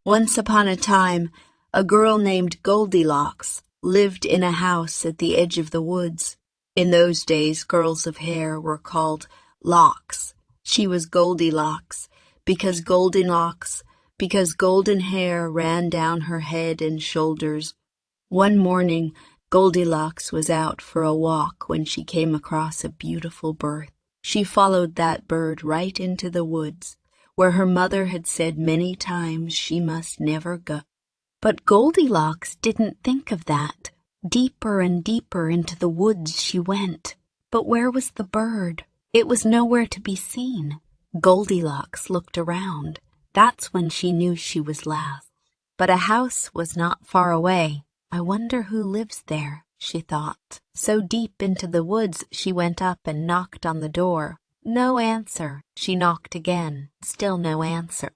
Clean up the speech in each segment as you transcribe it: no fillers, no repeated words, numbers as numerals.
Once upon a time, a girl named Goldilocks lived in a house at the edge of the woods. In those days, girls of hair were called locks. She was Goldilocks because golden hair ran down her head and shoulders. One morning, Goldilocks was out for a walk when she came across a beautiful bird. She followed that bird right into the woods, where her mother had said many times she must never go. But Goldilocks didn't think of that. Deeper and deeper into the woods she went. But where was the bird? It was nowhere to be seen. Goldilocks looked around. That's when she knew she was lost. But a house was not far away. I wonder who lives there, she thought. So deep into the woods she went up and knocked on the door. No answer. She knocked again. Still no answer.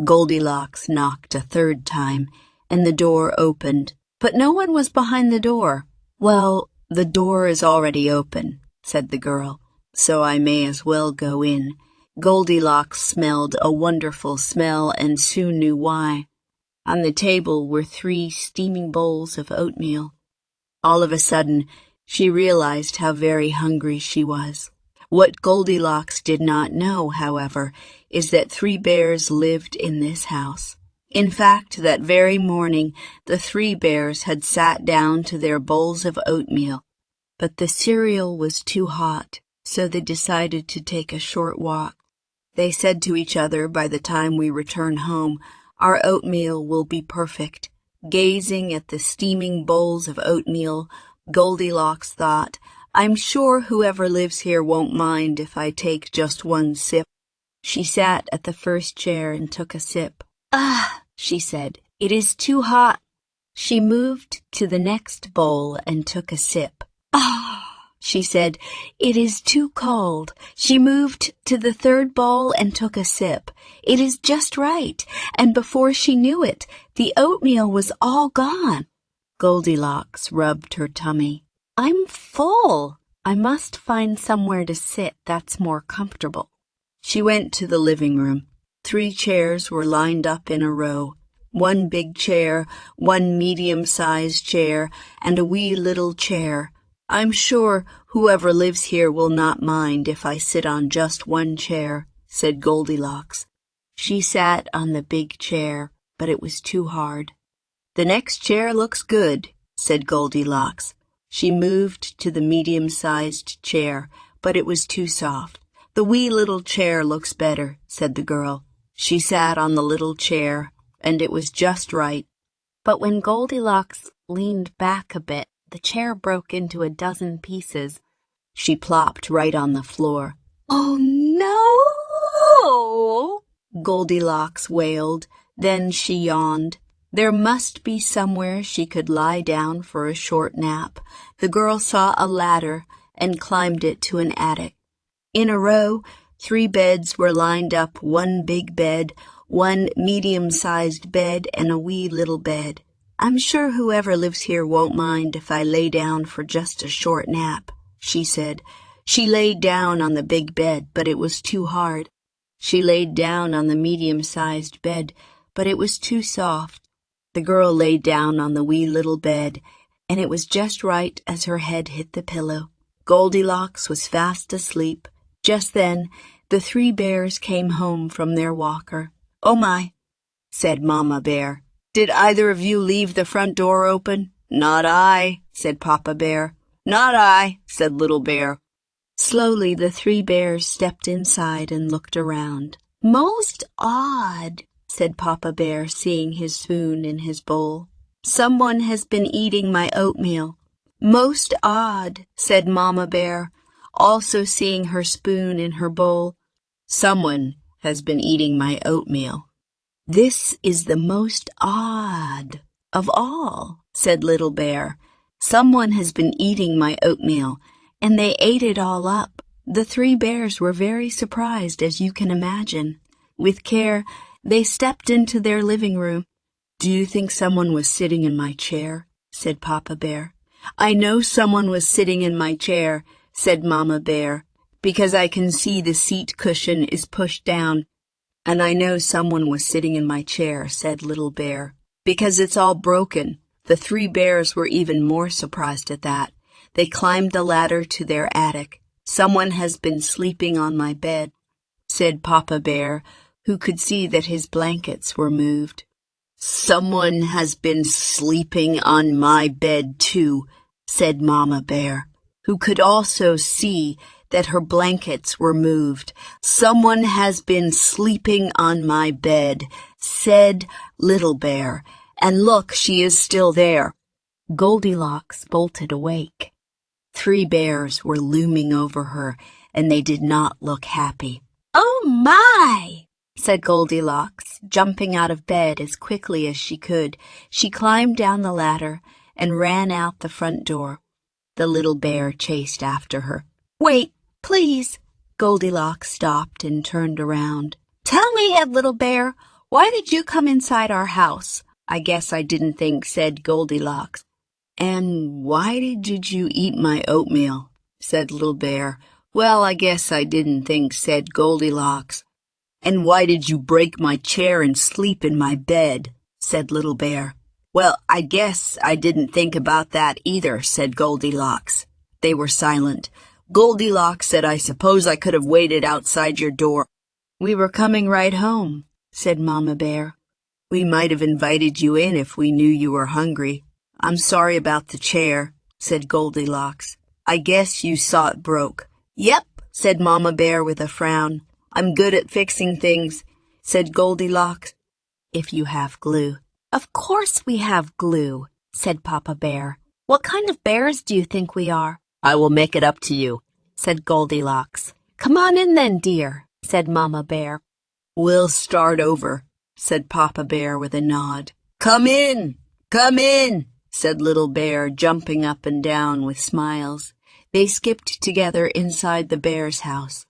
Goldilocks knocked a third time, and the door opened. But no one was behind the door. "Well, the door is already open," said the girl, "so I may as well go in." Goldilocks smelled a wonderful smell and soon knew why. On the table were 3 steaming bowls of oatmeal. All of a sudden, she realized how very hungry she was. What Goldilocks did not know, however, is that 3 bears lived in this house. In fact, that very morning, the 3 bears had sat down to their bowls of oatmeal. But the cereal was too hot, so they decided to take a short walk. They said to each other, "By the time we return home, our oatmeal will be perfect." Gazing at the steaming bowls of oatmeal, Goldilocks thought, "I'm sure whoever lives here won't mind if I take just one sip." She sat at the first chair and took a sip. "Ah," she said, "it is too hot." She moved to the next bowl and took a sip. "Ah," she said, "it is too cold." She moved to the third bowl and took a sip. "It is just right." And before she knew it, the oatmeal was all gone. Goldilocks rubbed her tummy. "I'm full. I must find somewhere to sit that's more comfortable." She went to the living room. 3 chairs were lined up in a row. 1 big chair, 1 medium-sized chair, and a wee little chair. "I'm sure whoever lives here will not mind if I sit on just 1 chair," said Goldilocks. She sat on the big chair, but it was too hard. "The next chair looks good," said Goldilocks. She moved to the medium-sized chair, but it was too soft. "The wee little chair looks better," said the girl. She sat on the little chair, and it was just right. But when Goldilocks leaned back a bit, the chair broke into a dozen pieces. She plopped right on the floor. "Oh, no!" Goldilocks wailed. Then she yawned. There must be somewhere she could lie down for a short nap. The girl saw a ladder and climbed it to an attic. In a row, 3 beds were lined up, 1 big bed, 1 medium-sized bed, and a wee little bed. "I'm sure whoever lives here won't mind if I lay down for just a short nap," she said. She laid down on the big bed, but it was too hard. She laid down on the medium-sized bed, but it was too soft. The girl lay down on the wee little bed, and it was just right as her head hit the pillow. Goldilocks was fast asleep. Just then, the 3 bears came home from their walker. "Oh my," said Mama Bear. "Did either of you leave the front door open?" "Not I," said Papa Bear. "Not I," said Little Bear. Slowly, the 3 bears stepped inside and looked around. "Most odd," said Papa Bear, seeing his spoon in his bowl. "Someone has been eating my oatmeal." "Most odd," said Mama Bear, also seeing her spoon in her bowl. "Someone has been eating my oatmeal." "This is the most odd of all," said Little Bear. "Someone has been eating my oatmeal, and they ate it all up." The 3 bears were very surprised, as you can imagine. With care, they stepped into their living room. "Do you think someone was sitting in my chair?" said Papa Bear. "I know someone was sitting in my chair," said Mama Bear, "because I can see the seat cushion is pushed down." And I know someone was sitting in my chair, said Little Bear, because it's all broken. The three bears were even more surprised at that. They climbed the ladder to their attic. Someone has been sleeping on my bed, said Papa Bear, who could see that his blankets were moved. Someone has been sleeping on my bed too, said Mama Bear, who could also see that her blankets were moved. Someone has been sleeping on my bed, said Little Bear, and look, she is still there. Goldilocks bolted awake. Three bears were looming over her, and they did not look happy. "Oh, my!" said Goldilocks, jumping out of bed as quickly as she could. She climbed down the ladder and ran out the front door. The little bear chased after her. "Wait, please." Goldilocks stopped and turned around. "Tell me, Ed Little Bear, why did you come inside our house?" "I guess I didn't think," said Goldilocks. "And why did you eat my oatmeal?" said Little Bear. "Well, I guess I didn't think," said Goldilocks. "And why did you break my chair and sleep in my bed?" said Little Bear. "Well, I guess I didn't think about that either," said Goldilocks. They were silent. Goldilocks said, "I suppose I could have waited outside your door." "We were coming right home," said Mama Bear. "We might have invited you in if we knew you were hungry." "I'm sorry about the chair," said Goldilocks. "I guess you saw it broke." "Yep," said Mama Bear with a frown. "I'm good at fixing things," said Goldilocks. "If you have glue." "Of course we have glue," said Papa Bear. "What kind of bears do you think we are?" "I will make it up to you," said Goldilocks. "Come on in then, dear," said Mama Bear. "We'll start over," said Papa Bear with a nod. "Come in, said Little Bear, jumping up and down with smiles. They skipped together inside the bear's house.